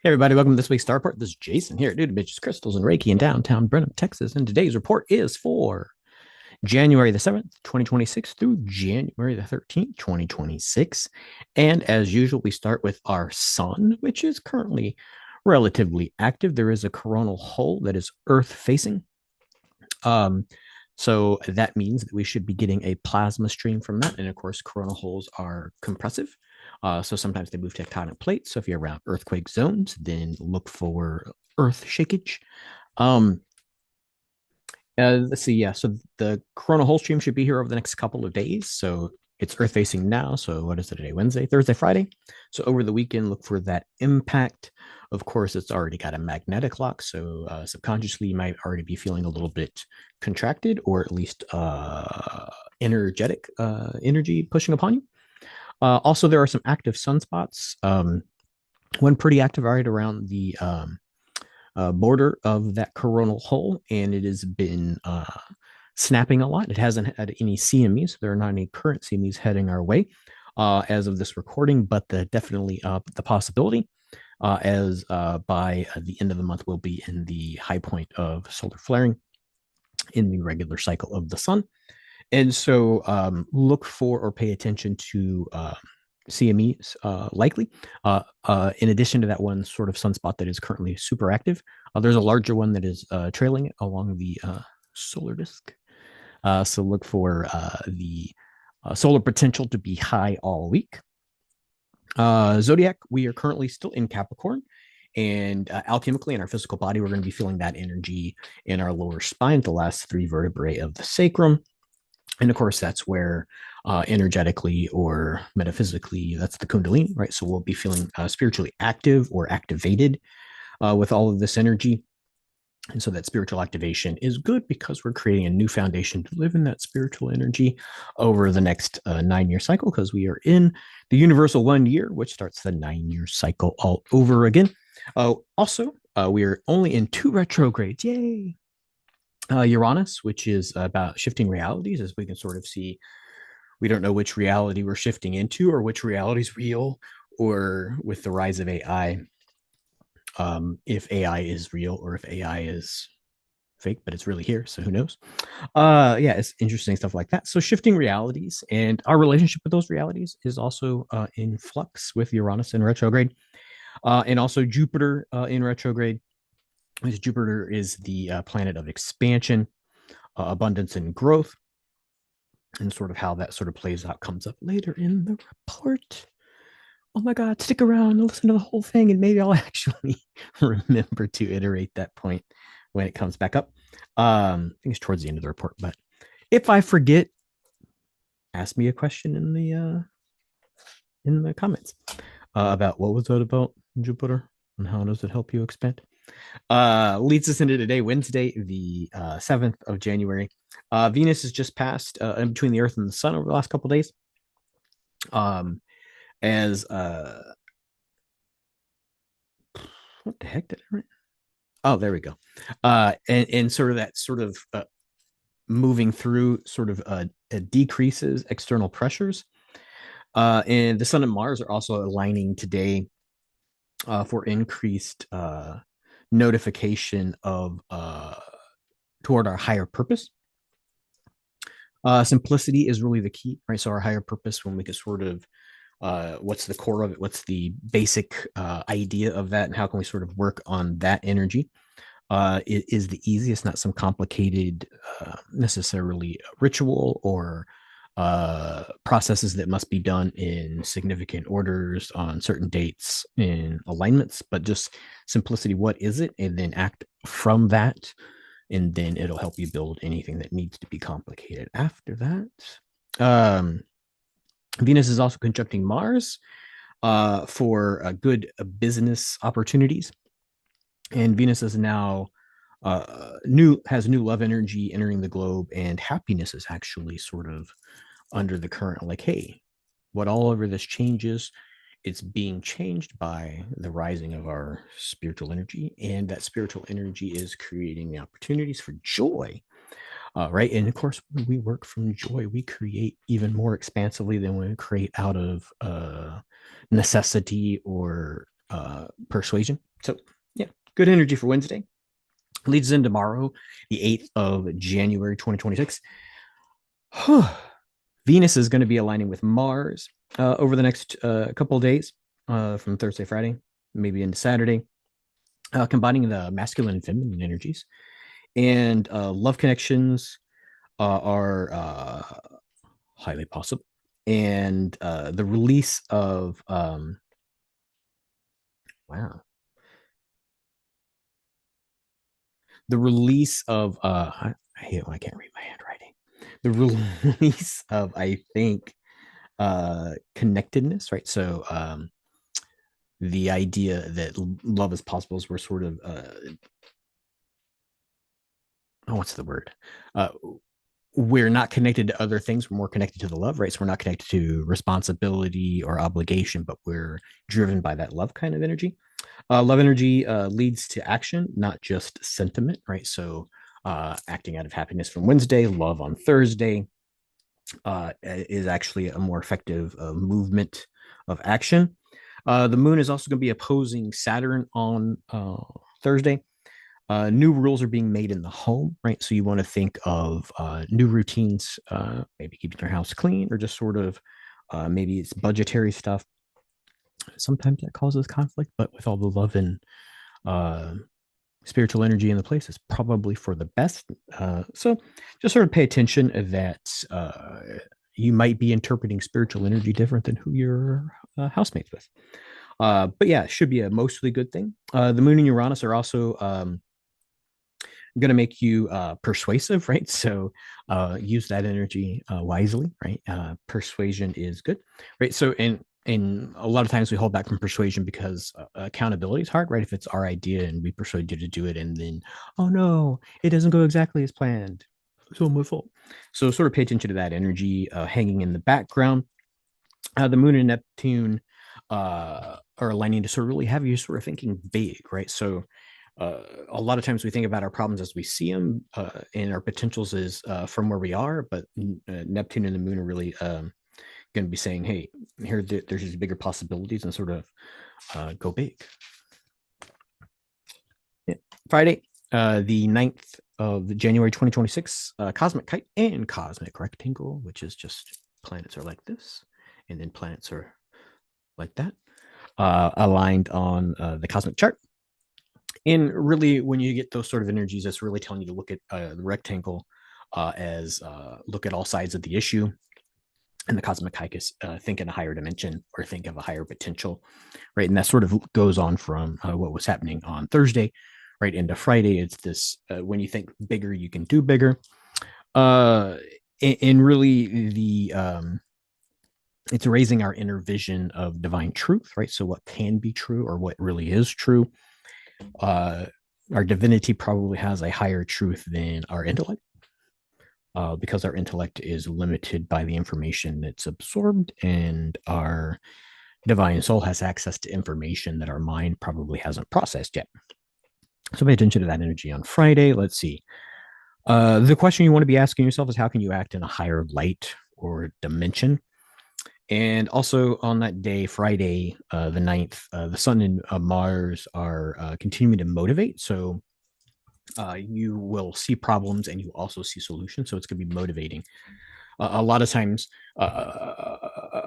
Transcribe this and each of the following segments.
Hey everybody, welcome to this week's Starport. This is Jason here at Dude Bitches Crystals and Reiki in downtown Brenham, Texas. And today's report is for January the 7th, 2026 through January the 13th, 2026. And as usual, we start with our sun, which is currently relatively active. There is a coronal hole that is Earth facing. Um, so that means that we should be getting a plasma stream from that. And of course, coronal holes are compressive. So sometimes they move tectonic plates. So if you're around earthquake zones, then look for earth shakeage. Um, let's see. Yeah. So the coronal hole stream should be here over the next couple of days. So it's earth facing now. So what is it today? Wednesday, Thursday, Friday. So over the weekend, look for that impact. Of course, it's already got a magnetic lock. So subconsciously, you might already be feeling a little bit contracted or at least energetic energy pushing upon you. Also, there are some active sunspots. One pretty active right around the border of that coronal hole, and it has been snapping a lot. It hasn't had any CMEs. There are not any current CMEs heading our way as of this recording, but definitely the possibility as by the end of the month we'll be in the high point of solar flaring in the regular cycle of the sun. And so look for or pay attention to CMEs likely. In addition to that one sort of sunspot that is currently super active, there's a larger one that is trailing it along the solar disk. So look for the solar potential to be high all week. Zodiac, we are currently still in Capricorn. And alchemically, in our physical body, we're going to be feeling that energy in our lower spine, the last three vertebrae of the sacrum. And of course, that's where energetically or metaphysically, that's the Kundalini, right? So we'll be feeling spiritually active or activated with all of this energy. And so that spiritual activation is good because we're creating a new foundation to live in that spiritual energy over the next 9-year cycle, because we are in the universal 1 year, which starts the 9-year cycle all over again. Also, we are only in 2 retrogrades. Yay! Uranus, which is about shifting realities, as we can sort of see. We don't know which reality we're shifting into or which reality is real, or with the rise of AI, if AI is real or if AI is fake, but it's really here. So who knows? Yeah, it's interesting stuff like that. So shifting realities and our relationship with those realities is also in flux with Uranus in retrograde, and also Jupiter in retrograde. Because Jupiter is the planet of expansion, abundance, and growth, and sort of how that sort of plays out comes up later in the report. Oh my God, stick around and listen to the whole thing, and maybe I'll actually remember to iterate that point when it comes back up. I think it's towards the end of the report, but if I forget, ask me a question in the comments about what was that about Jupiter and how does it help you expand. Leads us into today, Wednesday, the 7th of January. Venus has just passed in between the Earth and the Sun over the last couple of days. As what the heck did I write? Oh, there we go. And sort of that sort of moving through sort of decreases external pressures. And the Sun and Mars are also aligning today for increased notification of toward our higher purpose. Simplicity is really the key, right? So our higher purpose, when we can sort of what's the core of it, what's the basic idea of that, and how can we sort of work on that energy. It is the easiest, not some complicated necessarily ritual or processes that must be done in significant orders on certain dates in alignments, but just simplicity. What is it? And then act from that. And then it'll help you build anything that needs to be complicated after that. Venus is also conjuncting Mars for good business opportunities. And Venus is now has new love energy entering the globe, and happiness is actually sort of under the current, like, hey, what all over this changes, it's being changed by the rising of our spiritual energy, and that spiritual energy is creating the opportunities for joy. Right. And of course, when we work from joy, we create even more expansively than we create out of necessity or persuasion. So yeah, good energy for Wednesday. Leads in tomorrow, the 8th of January, 2026. Venus is going to be aligning with Mars over the next couple of days, from Thursday, Friday, maybe into Saturday, combining the masculine and feminine energies. And love connections are highly possible. And the release of, wow, the release of, I hate when I can't read my handwriting. The release of, I think, connectedness, right? So the idea that love is possible is we're sort of, oh, what's the word? Uh, we're not connected to other things. We're more connected to the love, right? So we're not connected to responsibility or obligation, but we're driven by that love kind of energy. Love energy leads to action, not just sentiment, right? So acting out of happiness from Wednesday, love on Thursday is actually a more effective movement of action. The moon is also going to be opposing Saturn on Thursday. New rules are being made in the home, right? So you want to think of new routines, maybe keeping your house clean, or just sort of maybe it's budgetary stuff. Sometimes that causes conflict, but with all the love and uh, spiritual energy in the place, it's probably for the best. So just sort of pay attention that you might be interpreting spiritual energy different than who your housemates with. But yeah, it should be a mostly good thing. The moon and Uranus are also going to make you persuasive, right? So use that energy wisely, right? Persuasion is good, right? So and a lot of times we hold back from persuasion because accountability is hard, right? If it's our idea and we persuade you to do it, and then, oh no, it doesn't go exactly as planned, so my fault. So sort of pay attention to that energy hanging in the background. The moon and Neptune are aligning to sort of really have you sort of thinking big, right? So a lot of times we think about our problems as we see them, and our potentials is from where we are, but Neptune and the moon are really going to be saying, hey, there's these bigger possibilities, and sort of go big. Yeah. Friday, the 9th of January 2026, cosmic kite and cosmic rectangle, which is just planets are like this, and then planets are like that, aligned on the cosmic chart. And really, when you get those sort of energies, that's really telling you to look at the rectangle as look at all sides of the issue. And the cosmic hike is think in a higher dimension, or think of a higher potential, right? And that sort of goes on from what was happening on Thursday, right, into Friday. It's this when you think bigger, you can do bigger. And really, it's raising our inner vision of divine truth, right? So what can be true, or what really is true. Our divinity probably has a higher truth than our intellect, because our intellect is limited by the information that's absorbed, and our divine soul has access to information that our mind probably hasn't processed yet. So pay attention to that energy on Friday. Let's see. The question you want to be asking yourself is, how can you act in a higher light or dimension? And also on that day, Friday, the 9th, the sun and Mars are continuing to motivate. So you will see problems, and you also see solutions. So it's going to be motivating. A lot of times,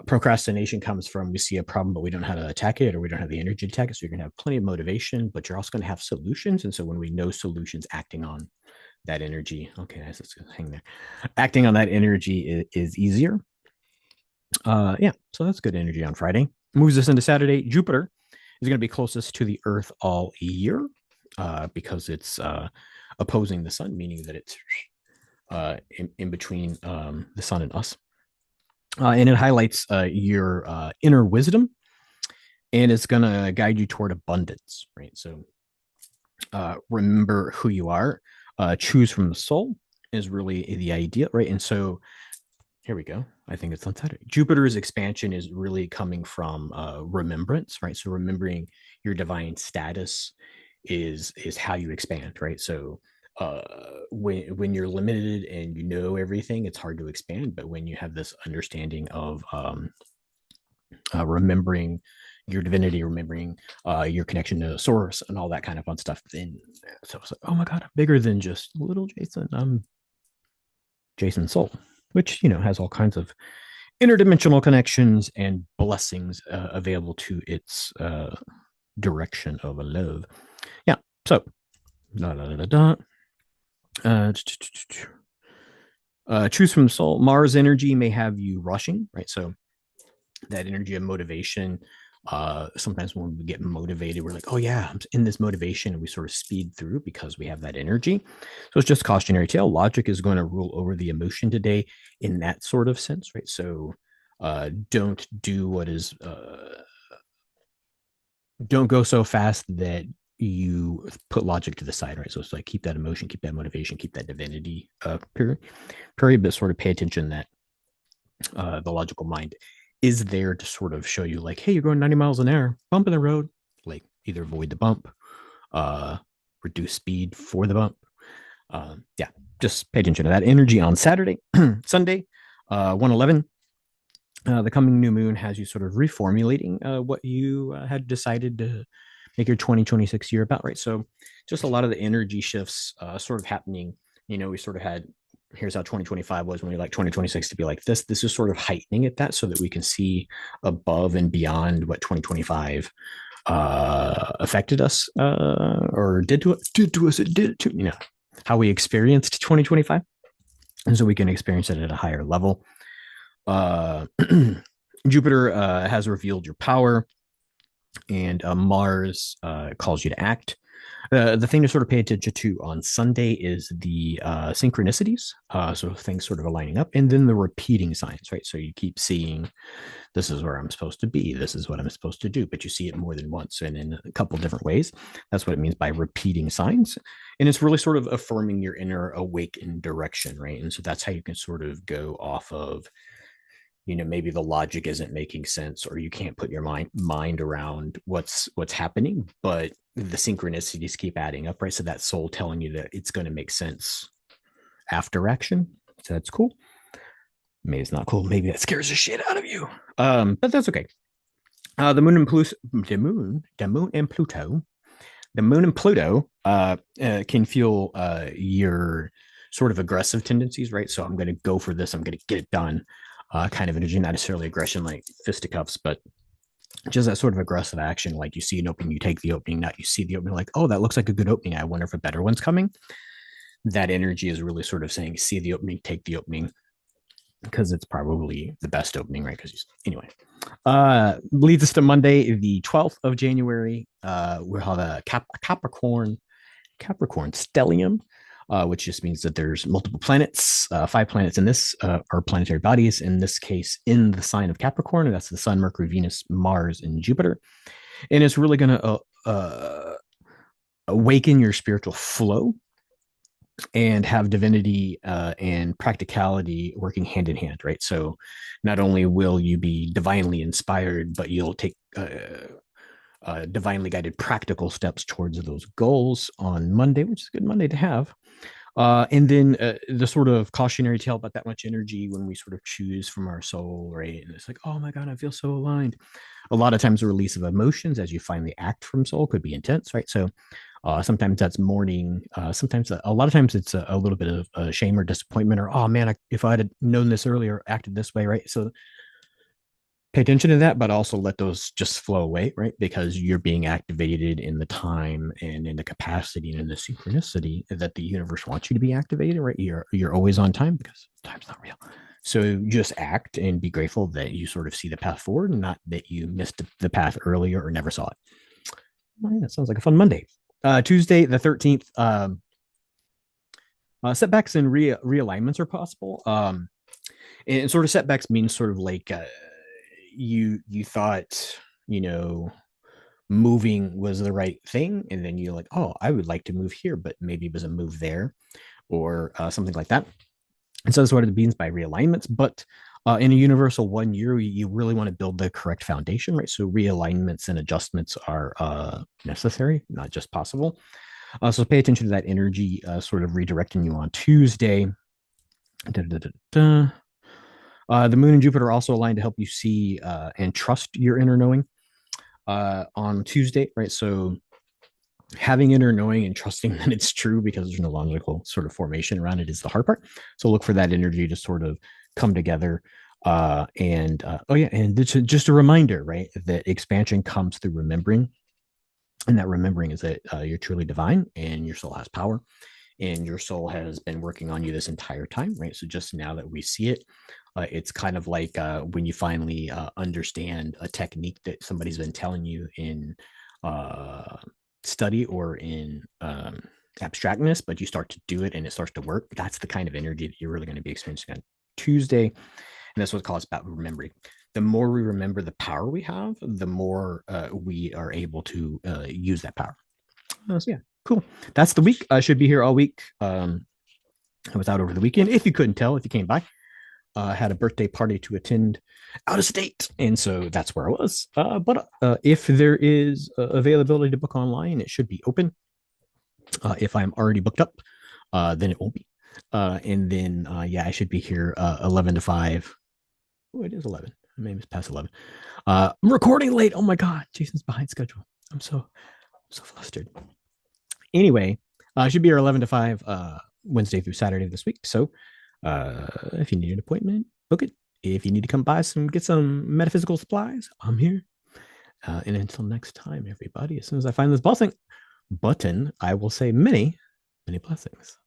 procrastination comes from we see a problem, but we don't know how to attack it, or we don't have the energy to attack it. So you're going to have plenty of motivation, but you're also going to have solutions. And so when we know solutions, acting on that energy, okay, let's hang there. Acting on that energy is easier. Yeah, so that's good energy on Friday. Moves us into Saturday. Jupiter is going to be closest to the Earth all year, because it's opposing the sun, meaning that it's in between the sun and us. And it highlights your inner wisdom, and it's going to guide you toward abundance, right? So remember who you are. Choose from the soul is really the idea, right? And so here we go. I think it's on Saturday. Jupiter's expansion is really coming from remembrance, right? So remembering your divine status is how you expand, right? So when you're limited and you know everything, it's hard to expand. But when you have this understanding of remembering your divinity, remembering your connection to source and all that kind of fun stuff. Then so it's like, oh my god, I'm bigger than just little Jason. I'm Jason Soul, which has all kinds of interdimensional connections and blessings available to its direction of love. Yeah. So, da, da, da, da, uh, choose from soul. Mars energy may have you rushing, right? So that energy of motivation. Sometimes when we get motivated, we're like, oh yeah, I'm in this motivation, and we sort of speed through because we have that energy. So it's just cautionary tale. Logic is going to rule over the emotion today in that sort of sense, right? So don't do what is don't go so fast that you put logic to the side, right? So it's like keep that emotion, keep that motivation, keep that divinity period, but sort of pay attention that the logical mind is there to sort of show you like, hey, you're going 90 miles an hour, bump in the road, like either avoid the bump, reduce speed for the bump. Yeah, just pay attention to that energy on Saturday. Sunday, 111. The coming new moon has you sort of reformulating what you had decided to make your 2026 year about, right? So just a lot of the energy shifts sort of happening. We sort of had, here's how 2025 was, when we like 2026 to be like this. This is sort of heightening at that so that we can see above and beyond what 2025 affected us or did to us. It did to how we experienced 2025, and so we can experience it at a higher level. Jupiter has revealed your power, and Mars calls you to act. The thing to sort of pay attention to on Sunday is the synchronicities, so things sort of aligning up, and then the repeating signs, right? So you keep seeing, this is where I'm supposed to be, this is what I'm supposed to do, but you see it more than once and in a couple different ways. That's what it means by repeating signs, and it's really sort of affirming your inner awakened direction, right? And so that's how you can sort of go off of, maybe the logic isn't making sense, or you can't put your mind around what's happening, but the synchronicities keep adding up, right? So that soul telling you that it's going to make sense after action. So that's cool. Maybe it's not cool. Maybe that scares the shit out of you. But that's okay. The moon and Pluto, can feel your sort of aggressive tendencies, right? So I'm going to go for this. I'm going to get it done. Kind of energy, not necessarily aggression like fisticuffs, but just that sort of aggressive action. Like you see an opening, you take the opening, not you see the opening, like, oh, that looks like a good opening. I wonder if a better one's coming. That energy is really sort of saying, see the opening, take the opening, because it's probably the best opening, right? Because anyway, leads us to Monday, the 12th of January. We'll have a Capricorn stellium, which just means that there's multiple planets. 5 planets in this are planetary bodies, in this case, in the sign of Capricorn. And that's the Sun, Mercury, Venus, Mars, and Jupiter. And it's really going to awaken your spiritual flow and have divinity and practicality working hand in hand, right? So not only will you be divinely inspired, but you'll take divinely guided practical steps towards those goals on Monday, which is a good Monday to have. And then the sort of cautionary tale about that much energy when we sort of choose from our soul, right? And it's like, oh my God, I feel so aligned. A lot of times the release of emotions as you finally act from soul could be intense, right? So sometimes that's mourning. Sometimes a lot of times it's a little bit of shame or disappointment, or, oh man, if I had known this earlier, acted this way, right? So pay attention to that, but also let those just flow away, right? Because you're being activated in the time and in the capacity and in the synchronicity that the universe wants you to be activated, right? You're always on time because time's not real. So just act and be grateful that you sort of see the path forward, not that you missed the path earlier or never saw it. Well, yeah, that sounds like a fun Monday. Tuesday, the 13th, setbacks and realignments are possible. And sort of setbacks means sort of like you thought, moving was the right thing, and then you're like, oh, I would like to move here, but maybe it was a move there, or something like that. And so that's what it means by realignments. But in a universal 1 year, you really want to build the correct foundation, right? So realignments and adjustments are necessary, not just possible. So pay attention to that energy sort of redirecting you on Tuesday. The moon and Jupiter are also aligned to help you see and trust your inner knowing. on Tuesday, right? So having inner knowing and trusting that it's true because there's no logical sort of formation around it is the hard part. So look for that energy to sort of come together. Oh yeah, and just a reminder, right, that expansion comes through remembering, and that remembering is that you're truly divine and your soul has power, and your soul has been working on you this entire time, right? So just now that we see it, it's kind of like when you finally understand a technique that somebody's been telling you in uh, study or in abstractness, but you start to do it and it starts to work. That's the kind of energy that you're really going to be experiencing on Tuesday. And that's what it's called. It's about remembering. The more we remember the power we have, the more we are able to use that power. So yeah, cool. That's the week. I should be here all week. I was out over the weekend. If you couldn't tell, if you came by, had a birthday party to attend out of state, and so that's where I was. But if there is availability to book online, it should be open. If I'm already booked up, then it won't be. And then yeah, I should be here 11 to 5. Oh, it is 11. Maybe it's past 11. I'm recording late. Oh my god, Jason's behind schedule. I'm so flustered. Anyway, I should be here 11 to 5 Wednesday through Saturday this week. So if you need an appointment, book it. If you need to come by get some metaphysical supplies, I'm here. And until next time, everybody, as soon as I find this blessing button, I will say many, many blessings.